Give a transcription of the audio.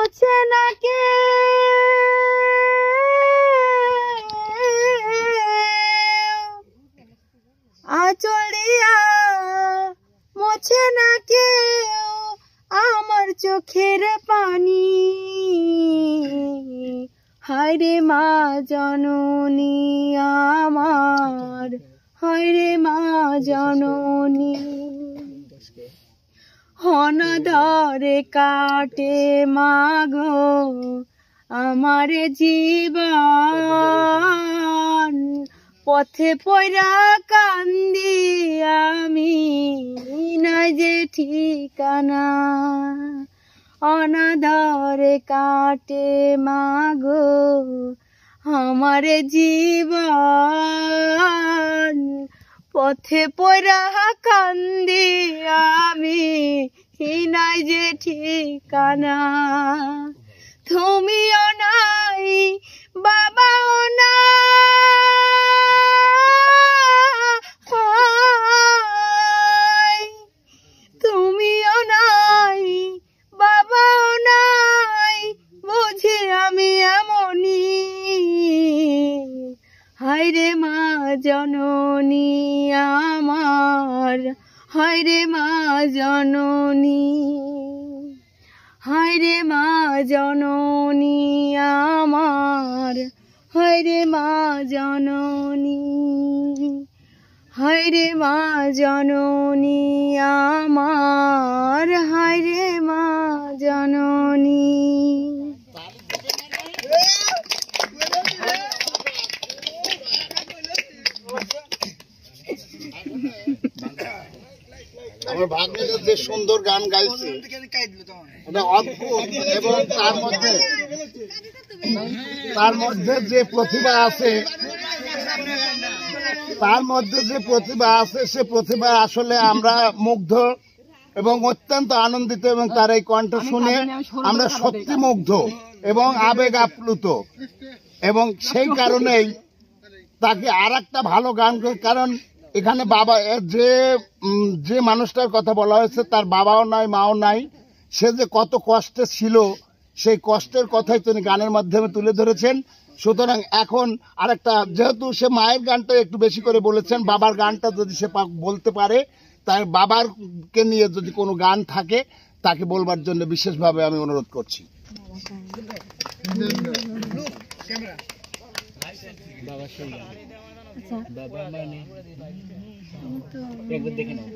মোছে না কে আচলিয়া মোছে না কে আমার চোখের পানি। হায়রে মা জননী আমার, হায়রে মা জননী। অনাদরে কাটে মাগো আমার জীবন, পথে পয়রা কান্দি আমি নাই যে ঠিকানা। অনাদরে কাটে মাগো আমার জীবন, পথে পয়রা কান্দি আমি নাই যে ঠিকানা। তুমিও নাই বাবাও নাই, তুমিও নাই বাবাও নাই, বুঝি আমি এমনি। হায়রে মা জননী আমার, হায়রে মা জননী, হায়রে মা জননী আমার, হায়রে মা জননী, হায়রে মা জননী আমার, হায়রে মা জননী। আমার ভাগ্নিটা যে সুন্দর গান গাইছে এটা অদ্ভুত, এবং তার মধ্যে যে প্রতিভা আছে, তার মধ্যে যে প্রতিভা আছে সে প্রতিভা আসলে আমরা মুগ্ধ এবং অত্যন্ত আনন্দিত, এবং তার এই কণ্ঠ শুনে আমরা সত্যি মুগ্ধ এবং আবেগ আপ্লুত। এবং সেই কারণেই তাকে আর একটা ভালো গান, কারণ এখানে বাবা যে মানুষটার কথা বলা হয়েছে তার বাবাও নাই মাও নাই, সে যে কত কষ্টে ছিল সেই কষ্টের কথাই তিনি গানের মাধ্যমে তুলে ধরেছেন। সুতরাং এখন আরেকটা, যেহেতু সে মায়ের গানটা একটু বেশি করে বলেছেন, বাবার গানটা যদি সে বলতে পারে, তার বাবারকে নিয়ে যদি কোনো গান থাকে তাকে বলবার জন্য বিশেষভাবে আমি অনুরোধ করছি। বাবা মানে একবার দেখে নাও।